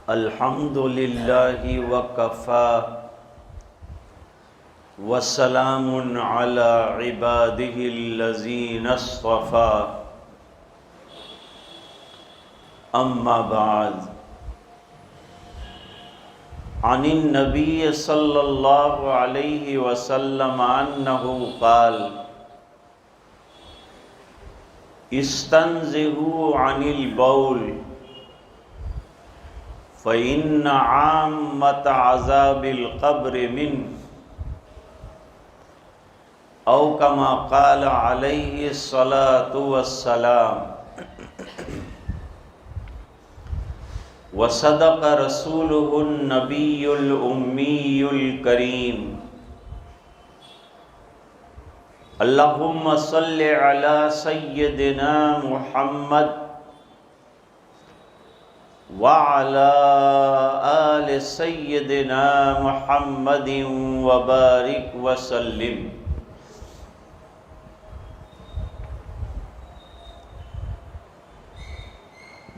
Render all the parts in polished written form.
الحمد للہ وکفا وسلام علی عبادہ الذین اصطفا اما بعد عن النبی صلی اللہ علیہ وسلم انہ قال استنزہوا عن البول فإن عامة عذاب القبر منه أو كما قال عليه الصلاة والسلام وصدق رسوله النبي الأمي الكريم اللهم صل على سيدنا محمد وعلى آل سيدنا محمد وبارك وسلم۔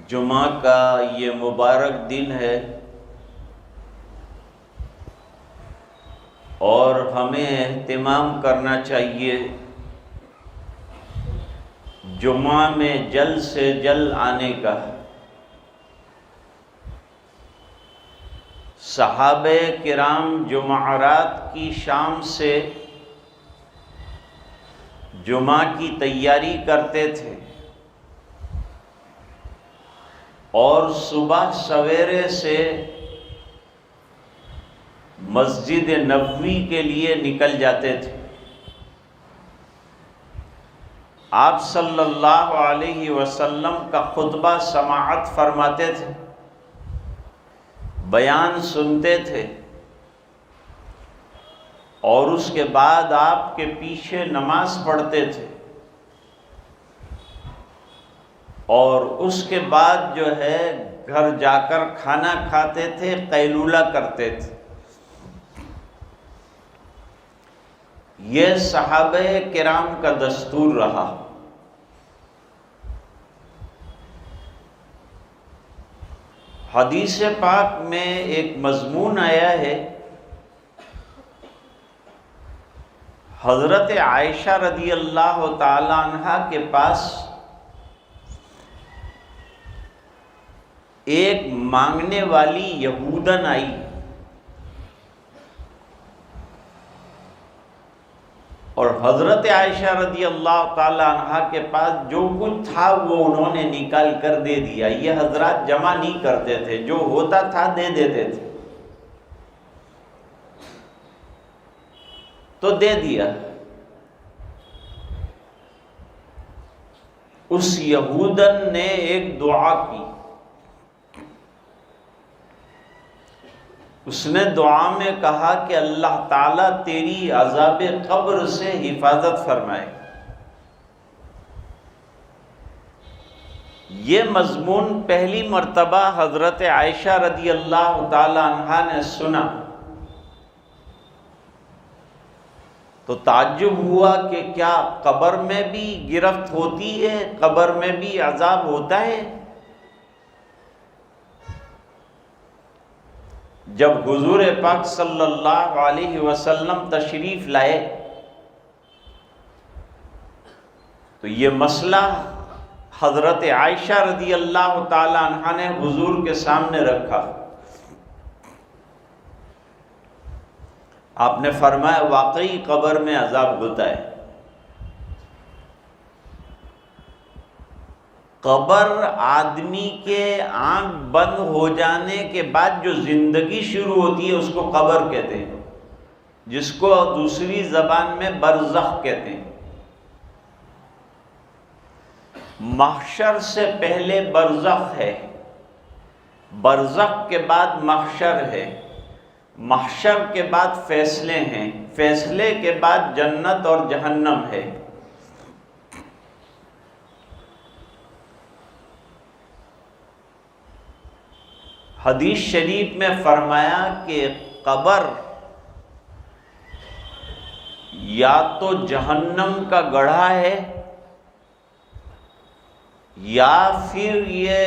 جمعہ کا یہ مبارک دن ہے اور ہمیں اہتمام کرنا چاہیے جمعہ میں جلد سے جلد آنے کا۔ صحابہ کرام جمعرات کی شام سے جمعہ کی تیاری کرتے تھے اور صبح سویرے سے مسجد نبوی کے لیے نکل جاتے تھے۔ آپ صلی اللہ علیہ وسلم کا خطبہ سماعت فرماتے تھے، بیان سنتے تھے اور اس کے بعد آپ کے پیچھے نماز پڑھتے تھے اور اس کے بعد جو ہے گھر جا کر کھانا کھاتے تھے، قیلولہ کرتے تھے۔ یہ صحابہ کرام کا دستور رہا۔ حدیث پاک میں ایک مضمون آیا ہے، حضرت عائشہ رضی اللہ تعالی عنہ کے پاس ایک مانگنے والی یہودن آئی اور حضرت عائشہ رضی اللہ تعالی عنہ کے پاس جو کچھ تھا وہ انہوں نے نکال کر دے دیا۔ یہ حضرات جمع نہیں کرتے تھے، جو ہوتا تھا دے دیتے تھے، تو دے دیا۔ اس یہودن نے ایک دعا کی، اس نے دعا میں کہا کہ اللہ تعالیٰ تیری عذاب قبر سے حفاظت فرمائے۔ یہ مضمون پہلی مرتبہ حضرت عائشہ رضی اللہ تعالی عنہا نے سنا تو تعجب ہوا کہ کیا قبر میں بھی گرفت ہوتی ہے، قبر میں بھی عذاب ہوتا ہے؟ جب حضور پاک صلی اللہ علیہ وسلم تشریف لائے تو یہ مسئلہ حضرت عائشہ رضی اللہ تعالی عنہا نے حضور کے سامنے رکھا۔ آپ نے فرمایا واقعی قبر میں عذاب ہوتا ہے۔ قبر آدمی کے آنکھ بند ہو جانے کے بعد جو زندگی شروع ہوتی ہے اس کو قبر کہتے ہیں، جس کو دوسری زبان میں برزخ کہتے ہیں۔ محشر سے پہلے برزخ ہے، برزخ کے بعد محشر ہے، محشر کے بعد فیصلے ہیں، فیصلے کے بعد جنت اور جہنم ہے۔ حدیث شریف میں فرمایا کہ قبر یا تو جہنم کا گڑھا ہے یا پھر یہ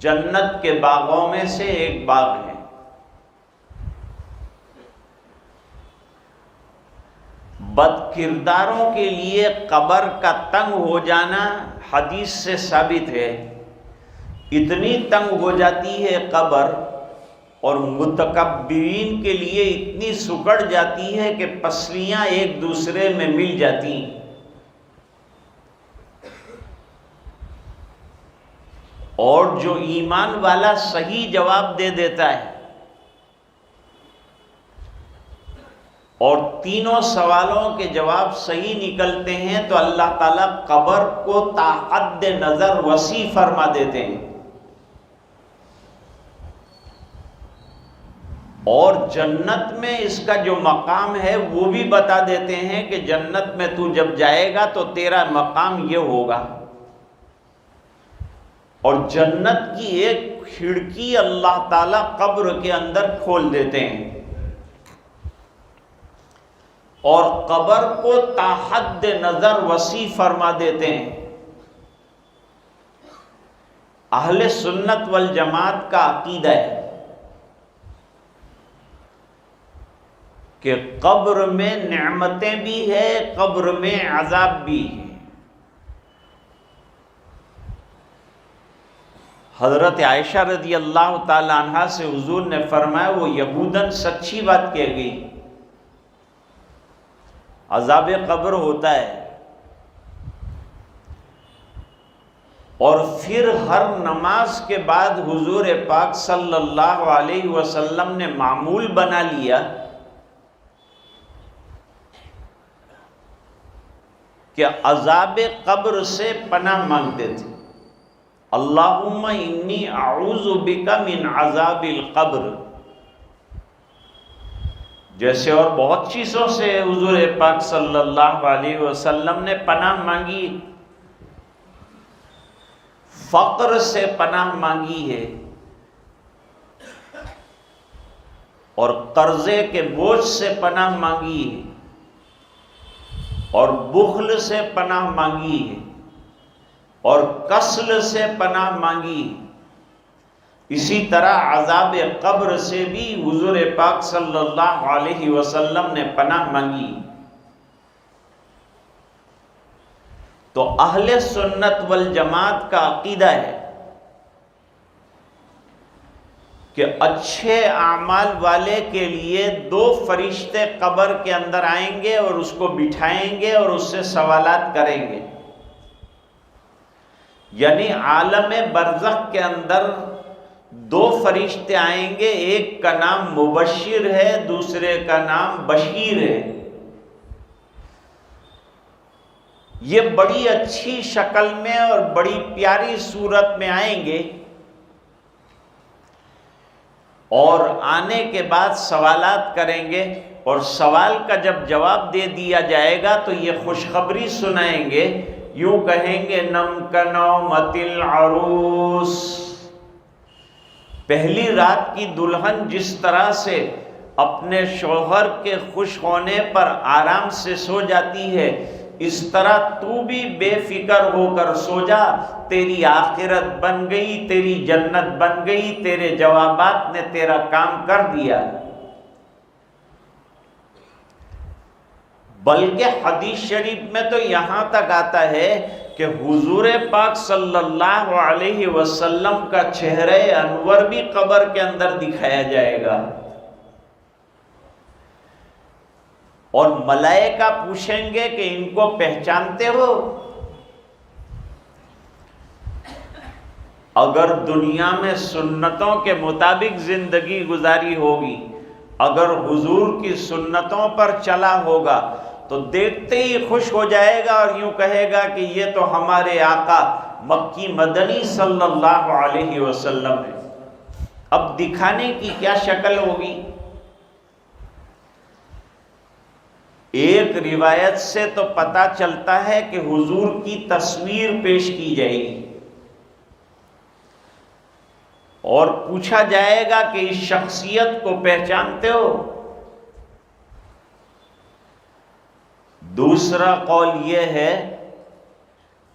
جنت کے باغوں میں سے ایک باغ ہے۔ بد کرداروں کے لیے قبر کا تنگ ہو جانا حدیث سے ثابت ہے۔ اتنی تنگ ہو جاتی ہے قبر، اور متکبرین کے لیے اتنی سکڑ جاتی ہے کہ پسلیاں ایک دوسرے میں مل جاتی ہیں۔ اور جو ایمان والا صحیح جواب دے دیتا ہے اور تینوں سوالوں کے جواب صحیح نکلتے ہیں تو اللہ تعالیٰ قبر کو تا حد نظر وسیع فرما دیتے ہیں، اور جنت میں اس کا جو مقام ہے وہ بھی بتا دیتے ہیں کہ جنت میں تو جب جائے گا تو تیرا مقام یہ ہوگا۔ اور جنت کی ایک کھڑکی اللہ تعالیٰ قبر کے اندر کھول دیتے ہیں، اور قبر کو تا حد نظر وسیع فرما دیتے ہیں۔ اہل سنت والجماعت کا عقیدہ ہے کہ قبر میں نعمتیں بھی ہیں، قبر میں عذاب بھی ہے۔ حضرت عائشہ رضی اللہ تعالی عنہا سے حضور نے فرمایا، وہ یہوداً سچی بات کہہ گئی، عذاب قبر ہوتا ہے۔ اور پھر ہر نماز کے بعد حضور پاک صلی اللہ علیہ وسلم نے معمول بنا لیا کہ عذاب قبر سے پناہ مانگتے تھے۔ اللہم انی اعوذ بک من عذاب القبر، جیسے اور بہت چیزوں سے حضور پاک صلی اللہ علیہ وسلم نے پناہ مانگی۔ فقر سے پناہ مانگی ہے، اور قرضے کے بوجھ سے پناہ مانگی ہے، اور بخل سے پناہ مانگی ہے، اور کسل سے پناہ مانگی۔ اسی طرح عذاب قبر سے بھی حضور پاک صلی اللہ علیہ وسلم نے پناہ مانگی۔ تو اہل سنت والجماعت کا عقیدہ ہے کہ اچھے اعمال والے کے لیے دو فرشتے قبر کے اندر آئیں گے اور اس کو بٹھائیں گے اور اس سے سوالات کریں گے۔ یعنی عالم برزخ کے اندر دو فرشتے آئیں گے، ایک کا نام مبشر ہے، دوسرے کا نام بشیر ہے۔ یہ بڑی اچھی شکل میں اور بڑی پیاری صورت میں آئیں گے، اور آنے کے بعد سوالات کریں گے، اور سوال کا جب جواب دے دیا جائے گا تو یہ خوشخبری سنائیں گے، یوں کہیں گے نم کنومت العروس، پہلی رات کی دلہن جس طرح سے اپنے شوہر کے خوش ہونے پر آرام سے سو جاتی ہے، اس طرح تو بھی بے فکر ہو کر سو جا، تیری آخرت بن گئی، تیری جنت بن گئی، تیرے جوابات نے تیرا کام کر دیا۔ بلکہ حدیث شریف میں تو یہاں تک آتا ہے کہ حضور پاک صلی اللہ علیہ وسلم کا چہرہ انور بھی قبر کے اندر دکھایا جائے گا، اور ملائکہ پوچھیں گے کہ ان کو پہچانتے ہو؟ اگر دنیا میں سنتوں کے مطابق زندگی گزاری ہوگی، اگر حضور کی سنتوں پر چلا ہوگا تو دیکھتے ہی خوش ہو جائے گا اور یوں کہے گا کہ یہ تو ہمارے آقا مکی مدنی صلی اللہ علیہ وسلم ہے۔ اب دکھانے کی کیا شکل ہوگی؟ ایک روایت سے تو پتہ چلتا ہے کہ حضور کی تصویر پیش کی جائے گی اور پوچھا جائے گا کہ اس شخصیت کو پہچانتے ہو؟ دوسرا قول یہ ہے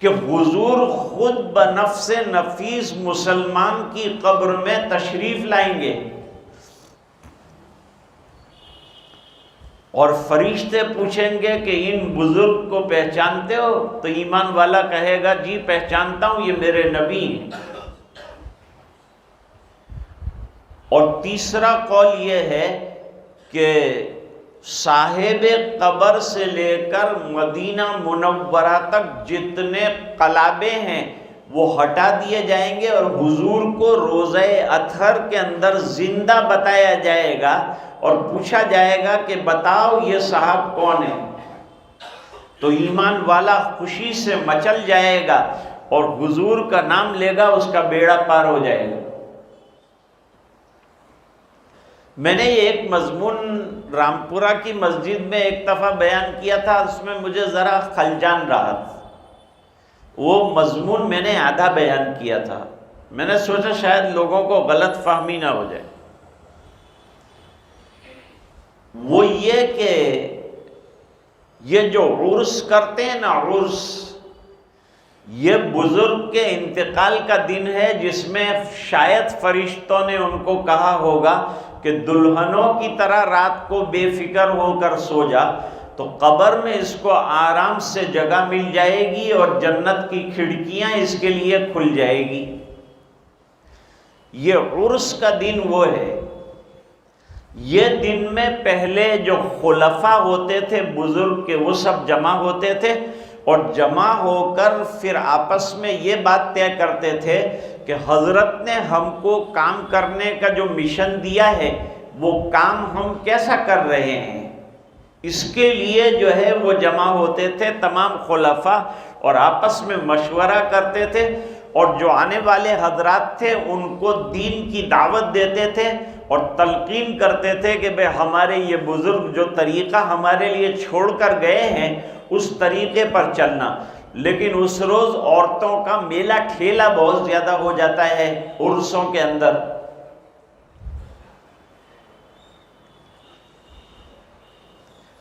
کہ حضور خود بنفس نفیس مسلمان کی قبر میں تشریف لائیں گے اور فرشتے پوچھیں گے کہ ان بزرگ کو پہچانتے ہو؟ تو ایمان والا کہے گا جی پہچانتا ہوں، یہ میرے نبی ہیں۔ اور تیسرا قول یہ ہے کہ صاحب قبر سے لے کر مدینہ منورہ تک جتنے قلابے ہیں وہ ہٹا دیے جائیں گے اور حضور کو روضہ اطہر کے اندر زندہ بتایا جائے گا اور پوچھا جائے گا کہ بتاؤ یہ صاحب کون ہے؟ تو ایمان والا خوشی سے مچل جائے گا اور حضور کا نام لے گا، اس کا بیڑا پار ہو جائے گا۔ میں نے ایک مضمون رامپورہ کی مسجد میں ایک دفعہ بیان کیا تھا، اس میں مجھے ذرا خلجان رہا تھا۔ وہ مضمون میں نے آدھا بیان کیا تھا، میں نے سوچا شاید لوگوں کو غلط فہمی نہ ہو جائے۔ وہ یہ کہ یہ جو عرس کرتے ہیں نا، عرس، یہ بزرگ کے انتقال کا دن ہے، جس میں شاید فرشتوں نے ان کو کہا ہوگا کہ دلہنوں کی طرح رات کو بے فکر ہو کر سو جا، تو قبر میں اس کو آرام سے جگہ مل جائے گی اور جنت کی کھڑکیاں اس کے لیے کھل جائے گی۔ یہ عرس کا دن وہ ہے۔ یہ دن میں پہلے جو خلفاء ہوتے تھے بزرگ کے، وہ سب جمع ہوتے تھے اور جمع ہو کر پھر آپس میں یہ بات طے کرتے تھے کہ حضرت نے ہم کو کام کرنے کا جو مشن دیا ہے وہ کام ہم کیسا کر رہے ہیں، اس کے لیے جو ہے وہ جمع ہوتے تھے تمام خلفاء اور آپس میں مشورہ کرتے تھے، اور جو آنے والے حضرات تھے ان کو دین کی دعوت دیتے تھے اور تلقین کرتے تھے کہ بھئی ہمارے یہ بزرگ جو طریقہ ہمارے لیے چھوڑ کر گئے ہیں اس طریقے پر چلنا۔ لیکن اس روز عورتوں کا میلہ ٹھیلا بہت زیادہ ہو جاتا ہے عرسوں کے اندر۔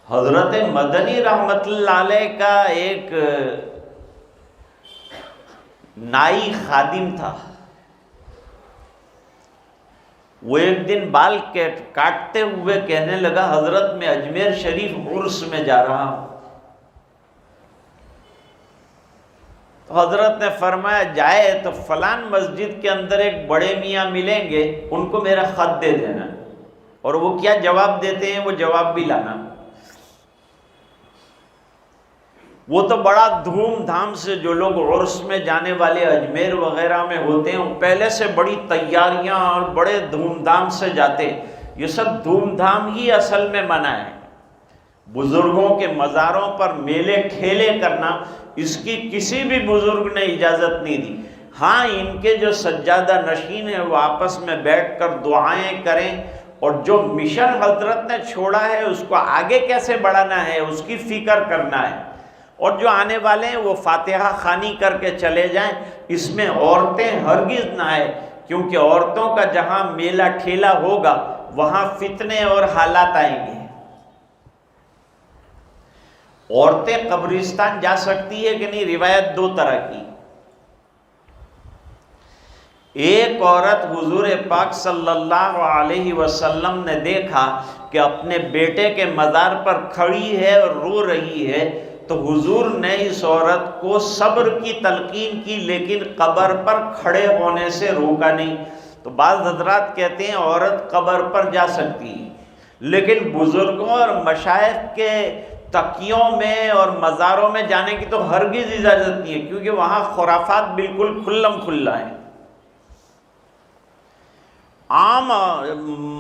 حضرت مدنی رحمت اللہ علیہ کا ایک نائی خادم تھا، وہ ایک دن بال کاٹتے ہوئے کہنے لگا حضرت میں اجمیر شریف عرس میں جا رہا ہوں۔ تو حضرت نے فرمایا جائے تو فلان مسجد کے اندر ایک بڑے میاں ملیں گے، ان کو میرا خط دے دینا، اور وہ کیا جواب دیتے ہیں وہ جواب بھی لانا۔ وہ تو بڑا دھوم دھام سے جو لوگ عرس میں جانے والے اجمیر وغیرہ میں ہوتے ہیں، پہلے سے بڑی تیاریاں اور بڑے دھوم دھام سے جاتے۔ یہ سب دھوم دھام ہی اصل میں منع ہے۔ بزرگوں کے مزاروں پر میلے ٹھیلے کرنا، اس کی کسی بھی بزرگ نے اجازت نہیں دی۔ ہاں ان کے جو سجادہ نشین ہیں وہ آپس میں بیٹھ کر دعائیں کریں اور جو مشن حضرت نے چھوڑا ہے اس کو آگے کیسے بڑھانا ہے اس کی فکر کرنا ہے، اور جو آنے والے ہیں وہ فاتحہ خوانی کر کے چلے جائیں۔ اس میں عورتیں ہرگز نہ آئے، کیونکہ عورتوں کا جہاں میلہ ٹھیلا ہوگا وہاں فتنے اور حالات آئیں گے۔ عورتیں قبرستان جا سکتی ہے کہ نہیں؟ روایت دو طرح کی۔ ایک عورت حضور پاک صلی اللہ علیہ وسلم نے دیکھا کہ اپنے بیٹے کے مزار پر کھڑی ہے اور رو رہی ہے، تو حضور نے اس عورت کو صبر کی تلقین کی، لیکن قبر پر کھڑے ہونے سے روکا نہیں۔ تو بعض حضرات کہتے ہیں عورت قبر پر جا سکتی ہے، لیکن بزرگوں اور مشائخ کے تکیوں میں اور مزاروں میں جانے کی تو ہرگز اجازت نہیں ہے، کیونکہ وہاں خرافات بالکل کھلم کھلا ہیں۔ عام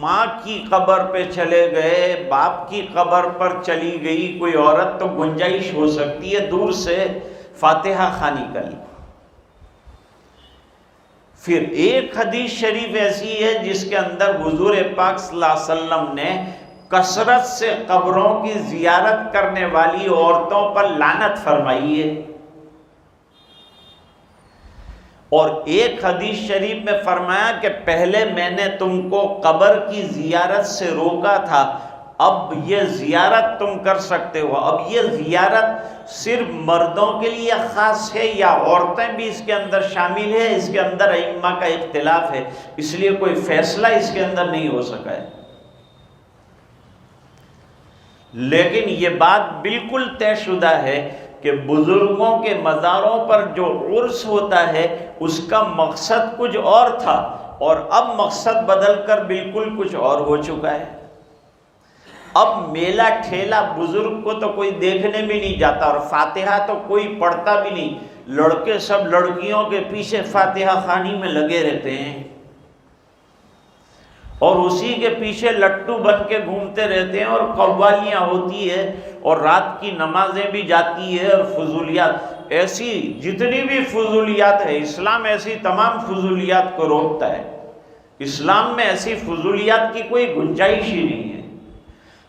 ماں کی قبر پہ چلے گئے، باپ کی قبر پر چلی گئی کوئی عورت تو گنجائش ہو سکتی ہے دور سے فاتحہ خوانی کر لی۔ پھر ایک حدیث شریف ایسی ہے جس کے اندر حضور پاک صلی اللہ علیہ وسلم نے کثرت سے قبروں کی زیارت کرنے والی عورتوں پر لعنت فرمائی ہے، اور ایک حدیث شریف میں فرمایا کہ پہلے میں نے تم کو قبر کی زیارت سے روکا تھا، اب یہ زیارت تم کر سکتے ہو۔ اب یہ زیارت صرف مردوں کے لیے خاص ہے یا عورتیں بھی اس کے اندر شامل ہے؟ اس کے اندر ائمہ کا اختلاف ہے، اس لیے کوئی فیصلہ اس کے اندر نہیں ہو سکا ہے، لیکن یہ بات بالکل طے شدہ ہے کہ بزرگوں کے مزاروں پر جو عرس ہوتا ہے اس کا مقصد کچھ اور تھا، اور اب مقصد بدل کر بالکل کچھ اور ہو چکا ہے۔ اب میلہ ٹھیلا بزرگ کو تو کوئی دیکھنے بھی نہیں جاتا، اور فاتحہ تو کوئی پڑھتا بھی نہیں، لڑکے سب لڑکیوں کے پیچھے فاتحہ خوانی میں لگے رہتے ہیں، اور اسی کے پیچھے لٹو بن کے گھومتے رہتے ہیں، اور قوالیاں ہوتی ہے، اور رات کی نمازیں بھی جاتی ہے، اور فضولیات، ایسی جتنی بھی فضولیات ہے، اسلام ایسی تمام فضولیات کو روکتا ہے۔ اسلام میں ایسی فضولیات کی کوئی گنجائش ہی نہیں ہے۔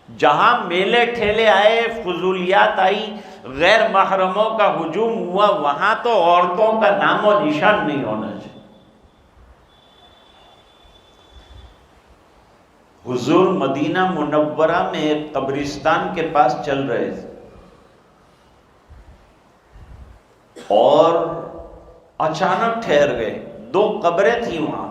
جہاں میلے ٹھیلے آئے، فضولیات آئی، غیر محرموں کا ہجوم ہوا، وہاں تو عورتوں کا نام و نشان نہیں ہونا چاہیے۔ حضور مدینہ منورہ میں ایک قبرستان کے پاس چل رہے تھے، اور اچانک ٹھہر گئے، 2 قبریں تھیں وہاں۔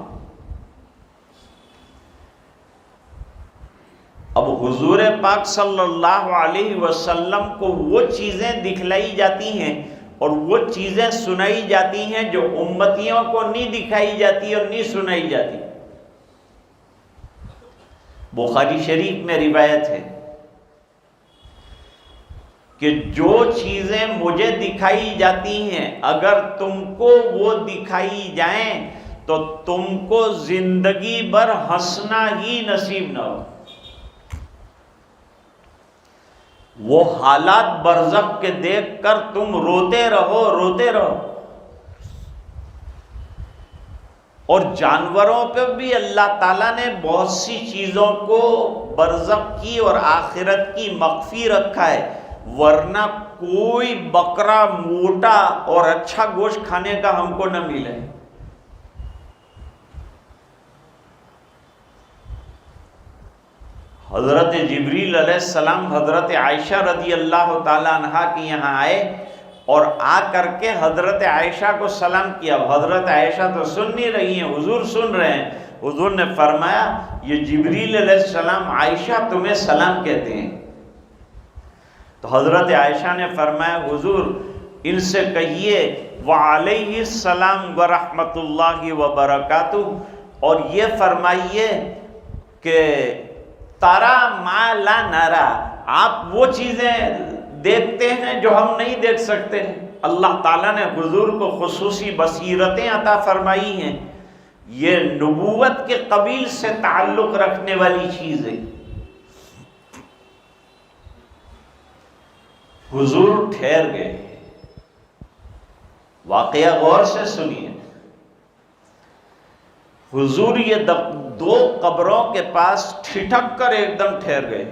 اب حضور پاک صلی اللہ علیہ وسلم کو وہ چیزیں دکھلائی جاتی ہیں اور وہ چیزیں سنائی جاتی ہیں جو امتیوں کو نہیں دکھائی جاتی اور نہیں سنائی جاتی۔ بخاری شریف میں روایت ہے کہ جو چیزیں مجھے دکھائی جاتی ہیں اگر تم کو وہ دکھائی جائیں تو تم کو زندگی بھر ہنسنا ہی نصیب نہ ہو۔ وہ حالات برزخ کے دیکھ کر تم روتے رہو روتے رہو۔ اور جانوروں پہ بھی اللہ تعالیٰ نے بہت سی چیزوں کو برزخ کی اور آخرت کی مخفی رکھا ہے، ورنہ کوئی بکرا موٹا اور اچھا گوشت کھانے کا ہم کو نہ ملے۔ حضرت جبریل علیہ السلام حضرت عائشہ رضی اللہ تعالیٰ عنہا کے یہاں آئے اور آ کر کے حضرت عائشہ کو سلام کیا۔ حضرت عائشہ تو سن نہیں رہی ہیں، حضور سن رہے ہیں۔ حضور نے فرمایا یہ جبریل علیہ السلام عائشہ تمہیں سلام کہتے ہیں۔ تو حضرت عائشہ نے فرمایا حضور ان سے کہیے وعلیہ السلام ورحمۃ اللہ وبرکاتہ، اور یہ فرمائیے کہ تارا ما لا نارا، آپ وہ چیزیں دیکھتے ہیں جو ہم نہیں دیکھ سکتے۔ اللہ تعالیٰ نے حضور کو خصوصی بصیرتیں عطا فرمائی ہیں، یہ نبوت کے قبیل سے تعلق رکھنے والی چیز ہے۔ حضور ٹھہر گئے، واقعہ غور سے سنیے۔ حضور یہ 2 قبروں کے پاس ٹھٹک کر ایک دم ٹھہر گئے۔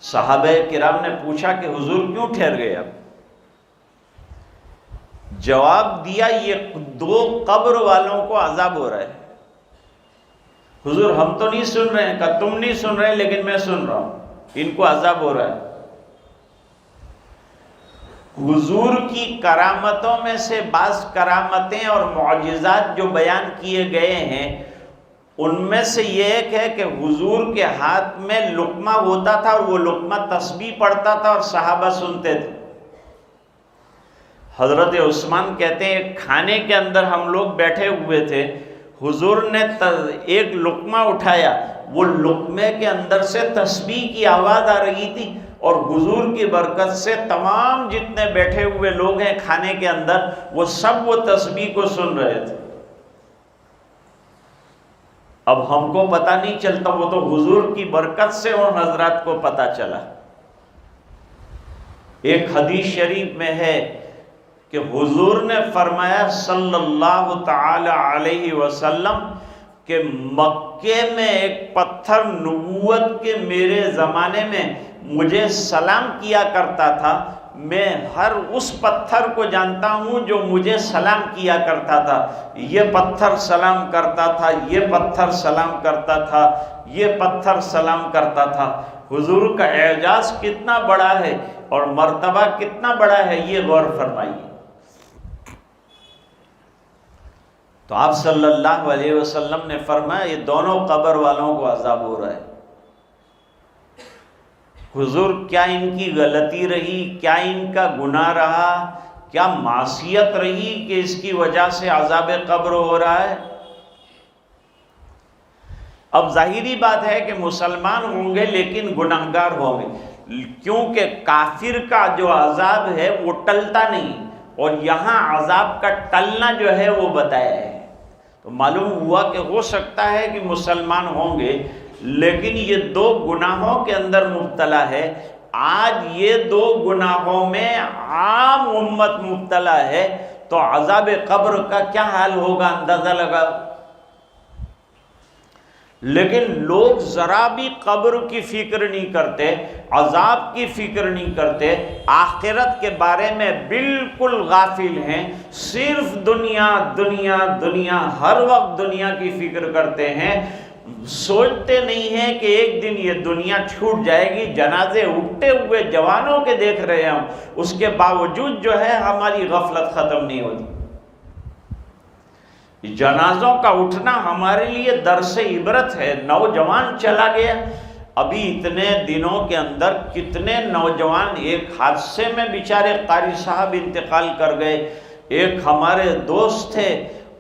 صحابہ کرام نے پوچھا کہ حضور کیوں ٹھہر گئے؟ اب جواب دیا یہ 2 قبر والوں کو عذاب ہو رہا ہے۔ حضور ہم تو نہیں سن رہے ہیں، کہ تم نہیں سن رہے لیکن میں سن رہا ہوں، ان کو عذاب ہو رہا ہے۔ حضور کی کرامتوں میں سے بعض کرامتیں اور معجزات جو بیان کیے گئے ہیں ان میں سے یہ ایک ہے کہ حضور کے ہاتھ میں لقمہ ہوتا تھا اور وہ لقمہ تسبیح پڑھتا تھا اور صحابہ سنتے تھے۔ حضرت عثمان کہتے ہیں کھانے کے اندر ہم لوگ بیٹھے ہوئے تھے، حضور نے ایک لقمہ اٹھایا، وہ لقمے کے اندر سے تسبیح کی آواز آ رہی تھی، اور حضور کی برکت سے تمام جتنے بیٹھے ہوئے لوگ ہیں کھانے کے اندر وہ سب وہ تسبیح کو سن رہے تھے۔ اب ہم کو پتہ نہیں چلتا، وہ تو حضور کی برکت سے ان حضرات کو پتہ چلا۔ ایک حدیث شریف میں ہے کہ حضور نے فرمایا صلی اللہ تعالی علیہ وسلم کہ مکے میں ایک پتھر نبوت کے میرے زمانے میں مجھے سلام کیا کرتا تھا، میں ہر اس پتھر کو جانتا ہوں جو مجھے سلام کیا کرتا تھا، یہ پتھر سلام کرتا تھا، یہ پتھر سلام کرتا تھا، یہ پتھر سلام کرتا تھا۔ حضور کا اعجاز کتنا بڑا ہے اور مرتبہ کتنا بڑا ہے، یہ غور فرمائیے۔ تو آپ صلی اللہ علیہ وسلم نے فرمایا یہ دونوں قبر والوں کو عذاب ہو رہا ہے۔ حضور کیا ان کی غلطی رہی، کیا ان کا گناہ رہا، کیا معصیت رہی کہ اس کی وجہ سے عذاب قبر ہو رہا ہے؟ اب ظاہری بات ہے کہ مسلمان ہوں گے لیکن گناہگار ہوں گے، کیونکہ کافر کا جو عذاب ہے وہ ٹلتا نہیں، اور یہاں عذاب کا ٹلنا جو ہے وہ بتایا ہے۔ تو معلوم ہوا کہ ہو سکتا ہے کہ مسلمان ہوں گے لیکن یہ دو گناہوں کے اندر مبتلا ہے۔ آج یہ دو گناہوں میں عام امت مبتلا ہے، تو عذاب قبر کا کیا حال ہوگا اندازہ لگا۔ لیکن لوگ ذرا بھی قبر کی فکر نہیں کرتے، عذاب کی فکر نہیں کرتے، آخرت کے بارے میں بالکل غافل ہیں، صرف دنیا دنیا دنیا، ہر وقت دنیا کی فکر کرتے ہیں۔ سوچتے نہیں ہیں کہ ایک دن یہ دنیا چھوٹ جائے گی۔ جنازے اٹھتے ہوئے جوانوں کے دیکھ رہے ہیں ہم، اس کے باوجود جو ہے ہماری غفلت ختم نہیں ہوتی۔ جنازوں کا اٹھنا ہمارے لیے درس عبرت ہے۔ نوجوان چلا گیا، ابھی اتنے دنوں کے اندر کتنے نوجوان ایک حادثے میں بیچارے قاری صاحب انتقال کر گئے۔ ایک ہمارے دوست تھے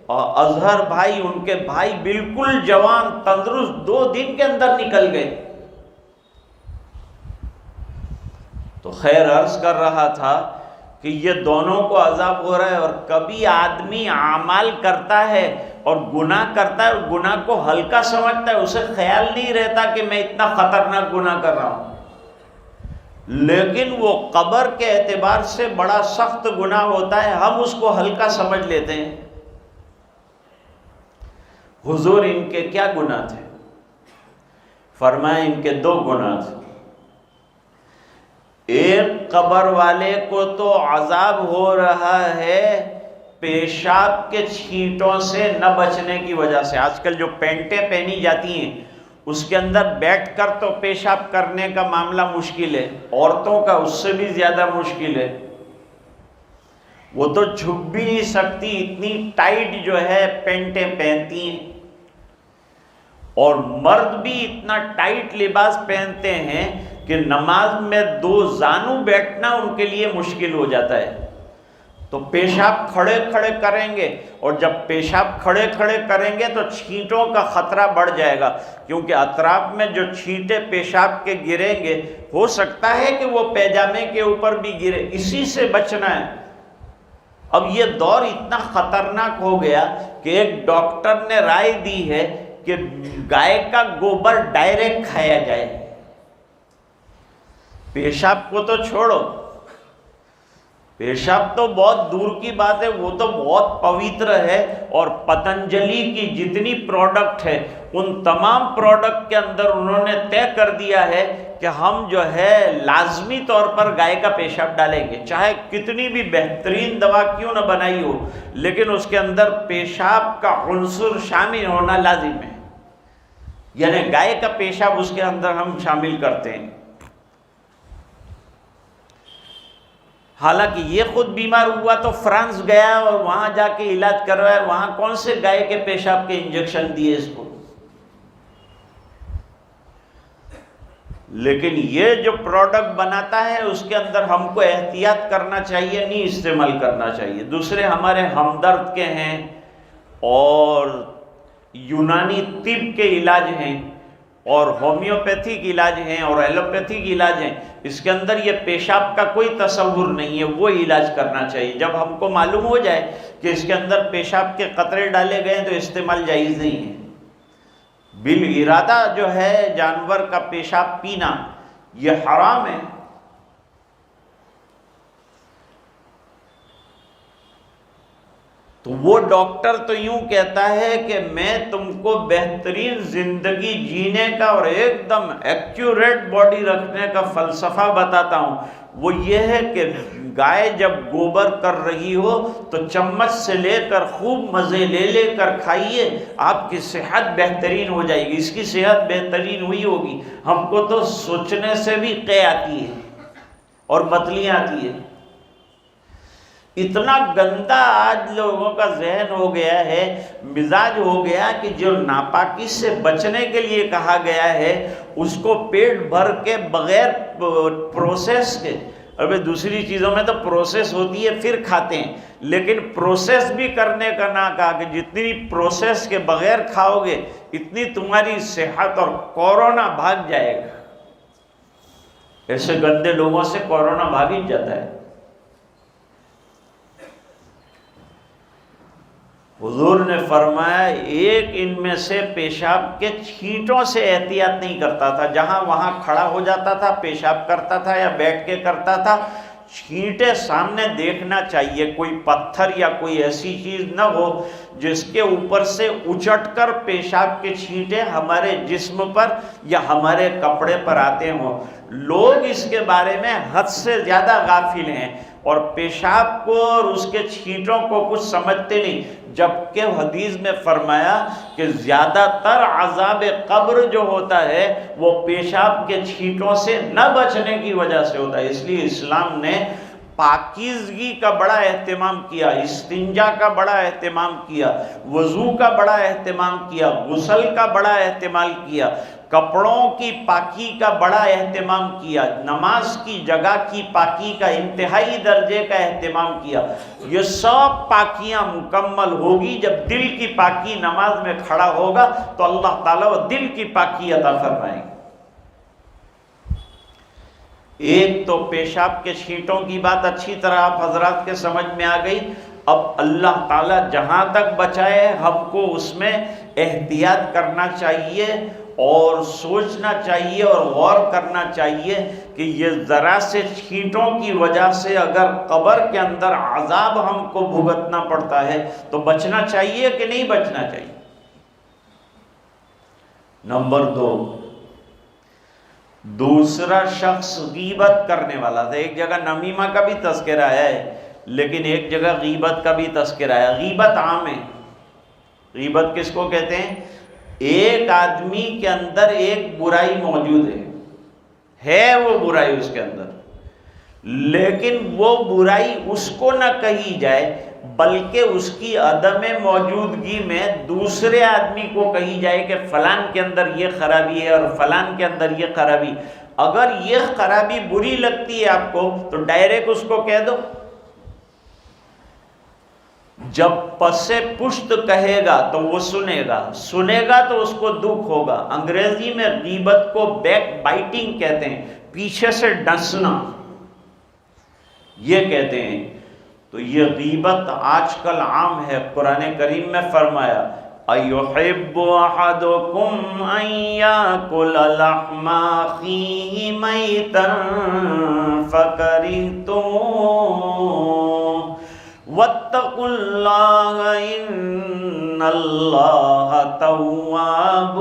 اظہر بھائی، ان کے بھائی بالکل جوان تندرست 2 دن کے اندر نکل گئے۔ تو خیر عرض کر رہا تھا کہ یہ دونوں کو عذاب ہو رہا ہے، اور کبھی آدمی اعمال کرتا ہے اور گناہ کرتا ہے اور گناہ کو ہلکا سمجھتا ہے، اسے خیال نہیں رہتا کہ میں اتنا خطرناک گناہ کر رہا ہوں، لیکن وہ قبر کے اعتبار سے بڑا سخت گناہ ہوتا ہے، ہم اس کو ہلکا سمجھ لیتے ہیں۔ حضور ان کے کیا گناہ تھے؟ فرمایا ان کے 2 گناہ تھے۔ ایک قبر والے کو تو عذاب ہو رہا ہے پیشاب کے چھینٹوں سے نہ بچنے کی وجہ سے۔ آج کل جو پینٹیں پہنی جاتی ہیں اس کے اندر بیٹھ کر تو پیشاب کرنے کا معاملہ مشکل ہے، عورتوں کا اس سے بھی زیادہ مشکل ہے، وہ تو جھک بھی نہیں سکتی، اتنی ٹائٹ جو ہے پینٹیں پہنتی ہیں، اور مرد بھی اتنا ٹائٹ لباس پہنتے ہیں کہ نماز میں 2 زانو بیٹھنا ان کے لیے مشکل ہو جاتا ہے۔ تو پیشاب کھڑے کھڑے کریں گے، اور جب پیشاب کھڑے کھڑے کریں گے تو چھینٹوں کا خطرہ بڑھ جائے گا، کیونکہ اطراف میں جو چھینٹے پیشاب کے گریں گے ہو سکتا ہے کہ وہ پیجامے کے اوپر بھی گرے، اسی سے بچنا ہے۔ اب یہ دور اتنا خطرناک ہو گیا کہ ایک ڈاکٹر نے رائے دی ہے کہ گائے کا گوبر ڈائریکٹ کھایا جائے۔ پیشاب کو تو چھوڑو، پیشاب تو بہت دور کی بات ہے، وہ تو بہت پوتر ہے، اور پتنجلی کی جتنی پروڈکٹ ہے ان تمام پروڈکٹ کے اندر انہوں نے طے کر دیا ہے کہ ہم جو ہے لازمی طور پر گائے کا پیشاب ڈالیں گے، چاہے کتنی بھی بہترین دوا کیوں نہ بنائی ہو، لیکن اس کے اندر پیشاب کا عنصر شامل ہونا لازم ہے، یعنی گائے کا پیشاب اس کے اندر ہم شامل کرتے ہیں۔ حالانکہ یہ خود بیمار ہوا تو فرانس گیا اور وہاں جا کے علاج کروایا، وہاں کون سے گائے کے پیشاب کے انجیکشن دیے اس کو۔ لیکن یہ جو پروڈکٹ بناتا ہے اس کے اندر ہم کو احتیاط کرنا چاہیے، نہیں استعمال کرنا چاہیے۔ دوسرے ہمارے ہمدرد کے ہیں اور یونانی طب کے علاج ہیں اور ہومیوپیتھک علاج ہیں اور ایلوپیتھک علاج ہیں، اس کے اندر یہ پیشاب کا کوئی تصور نہیں ہے، وہ علاج کرنا چاہیے۔ جب ہم کو معلوم ہو جائے کہ اس کے اندر پیشاب کے قطرے ڈالے گئے ہیں تو استعمال جائز نہیں ہے۔ بالارادہ جو ہے جانور کا پیشاب پینا یہ حرام ہے۔ تو وہ ڈاکٹر تو یوں کہتا ہے کہ میں تم کو بہترین زندگی جینے کا اور ایک دم ایکیوریٹ باڈی رکھنے کا فلسفہ بتاتا ہوں، وہ یہ ہے کہ گائے جب گوبر کر رہی ہو تو چمچ سے لے کر خوب مزے لے لے کر کھائیے، آپ کی صحت بہترین ہو جائے گی۔ اس کی صحت بہترین ہوئی ہوگی، ہم کو تو سوچنے سے بھی قے آتی ہے اور متلیاں آتی ہے۔ اتنا گندا آج لوگوں کا ذہن ہو گیا ہے، مزاج ہو گیا کہ جو ناپاکی سے بچنے کے لیے کہا گیا ہے اس کو پیٹ بھر کے بغیر پروسیس کے، ابھی دوسری چیزوں میں تو پروسیس ہوتی ہے پھر کھاتے ہیں، لیکن پروسیس بھی کرنے کا نہ کہا کہ جتنی پروسیس کے بغیر کھاؤ گے اتنی تمہاری صحت اور کورونا بھاگ جائے گا۔ ایسے گندے لوگوں سے کورونا بھاگ ہی جاتا ہے۔ حضور نے فرمایا ایک ان میں سے پیشاب کے چھینٹوں سے احتیاط نہیں کرتا تھا، جہاں وہاں کھڑا ہو جاتا تھا پیشاب کرتا تھا یا بیٹھ کے کرتا تھا، چھینٹے سامنے دیکھنا چاہیے، کوئی پتھر یا کوئی ایسی چیز نہ ہو جس کے اوپر سے اچٹ کر پیشاب کے چھینٹے ہمارے جسم پر یا ہمارے کپڑے پر آتے ہوں۔ لوگ اس کے بارے میں حد سے زیادہ غافل ہیں اور پیشاب کو اور اس کے چھینٹوں کو کچھ سمجھتے نہیں، جبکہ حدیث میں فرمایا کہ زیادہ تر عذاب قبر جو ہوتا ہے وہ پیشاب کے چھینٹوں سے نہ بچنے کی وجہ سے ہوتا ہے۔ اس لیے اسلام نے پاکیزگی کا بڑا اہتمام کیا، استنجا کا بڑا اہتمام کیا، وضو کا بڑا اہتمام کیا، غسل کا بڑا اہتمام کیا، کپڑوں کی پاکی کا بڑا اہتمام کیا، نماز کی جگہ کی پاکی کا انتہائی درجے کا اہتمام کیا۔ یہ سب پاکیاں مکمل ہوگی جب دل کی پاکی نماز میں کھڑا ہوگا تو اللہ تعالیٰ وہ دل کی پاکی عطا فرمائیں گے۔ ایک تو پیشاب کے چھینٹوں کی بات اچھی طرح آپ حضرات کے سمجھ میں آ گئی۔ اب اللہ تعالیٰ جہاں تک بچائے ہم کو اس میں احتیاط کرنا چاہیے اور سوچنا چاہیے اور غور کرنا چاہیے کہ یہ ذرا سے چھینٹوں کی وجہ سے اگر قبر کے اندر عذاب ہم کو بھگتنا پڑتا ہے تو بچنا چاہیے کہ نہیں بچنا چاہیے۔ نمبر 2، دوسرا شخص غیبت کرنے والا تھا۔ ایک جگہ نمیمہ کا بھی تذکرہ ہے لیکن ایک جگہ غیبت کا بھی تذکرہ ہے۔ غیبت عام ہے۔ غیبت کس کو کہتے ہیں؟ ایک آدمی کے اندر ایک برائی موجود ہے وہ برائی اس کے اندر، لیکن وہ برائی اس کو نہ کہی جائے بلکہ اس کی عدم موجودگی میں دوسرے آدمی کو کہی جائے کہ فلان کے اندر یہ خرابی ہے اور فلان کے اندر یہ خرابی۔ اگر یہ خرابی بری لگتی ہے آپ کو تو ڈائریکٹ اس کو کہہ دو۔ جب پسے پشت کہے گا تو وہ سنے گا تو اس کو دکھ ہوگا۔ انگریزی میں غیبت کو بیک بائٹنگ کہتے ہیں، پیچھے سے ڈسنا یہ کہتے ہیں۔ تو یہ غیبت آج کل عام ہے۔ قرآن کریم میں فرمایا اَيُحِبُّ أَحَدُكُمْ أَن يَأْكُلَ لَحْمَ أَخِيهِ مَيْتًا فَكَرِهْتُمُوهُ وَاتَّقُوا اللَّهَ إِنَّ اللَّهَ تَوَّابٌ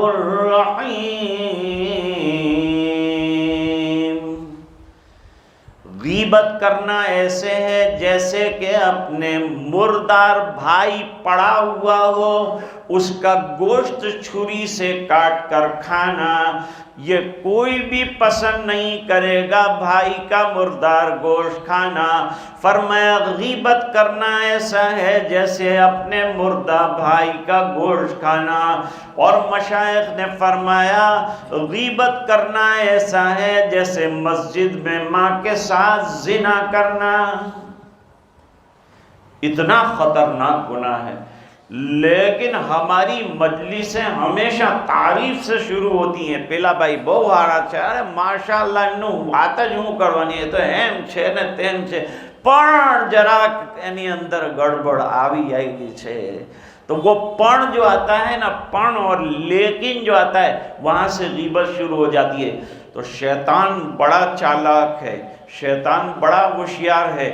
رَحِيمٌ۔ غیبت کرنا ایسے ہے جیسے کہ اپنے مردار بھائی پڑا ہوا ہو اس کا گوشت چھری سے کاٹ کر کھانا، یہ کوئی بھی پسند نہیں کرے گا بھائی کا مردار گوشت کھانا۔ فرمایا غیبت کرنا ایسا ہے جیسے اپنے مردہ بھائی کا گوشت کھانا۔ اور مشائخ نے فرمایا غیبت کرنا ایسا ہے جیسے مسجد میں ماں کے ساتھ زنا کرنا۔ اتنا خطرناک گناہ ہے، لیکن ہماری مجلسیں ہمیشہ تعریف سے شروع ہوتی ہیں۔ پیلا بھائی بہو آرہا چھے، ارے ماشاءاللہ انہوں باتیں جوں کروانی ہے تو ہم چھے نے تین چھے، پڑھ جرا یعنی اندر گڑبڑ آوی آئی گی چھے۔ تو وہ پڑھ جو آتا ہے نا، پڑھ اور لیکن جو آتا ہے وہاں سے غیبت شروع ہو جاتی ہے۔ تو شیطان بڑا چالاک ہے، شیطان بڑا ہوشیار ہے،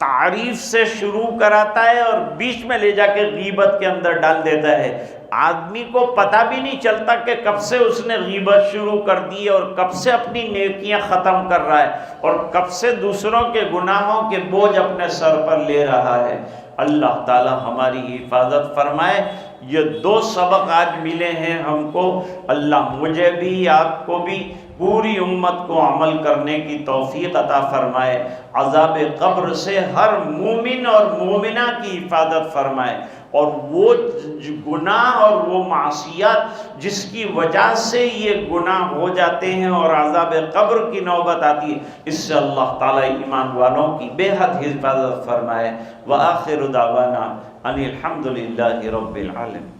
تعریف سے شروع کراتا ہے اور بیچ میں لے جا کے غیبت کے اندر ڈال دیتا ہے۔ آدمی کو پتہ بھی نہیں چلتا کہ کب سے اس نے غیبت شروع کر دی اور کب سے اپنی نیکیاں ختم کر رہا ہے اور کب سے دوسروں کے گناہوں کے بوجھ اپنے سر پر لے رہا ہے۔ اللہ تعالی ہماری حفاظت فرمائے۔ یہ دو سبق آج ملے ہیں ہم کو، اللہ مجھے بھی آپ کو بھی پوری امت کو عمل کرنے کی توفیق عطا فرمائے، عذاب قبر سے ہر مومن اور مومنہ کی حفاظت فرمائے، اور وہ گناہ اور وہ معصیات جس کی وجہ سے یہ گناہ ہو جاتے ہیں اور عذاب قبر کی نوبت آتی ہے، اس سے اللہ تعالیٰ ایمان والوں کی بے حد حفاظت فرمائے۔ وآخر دعوانا ان الحمد للہ رب العالمین۔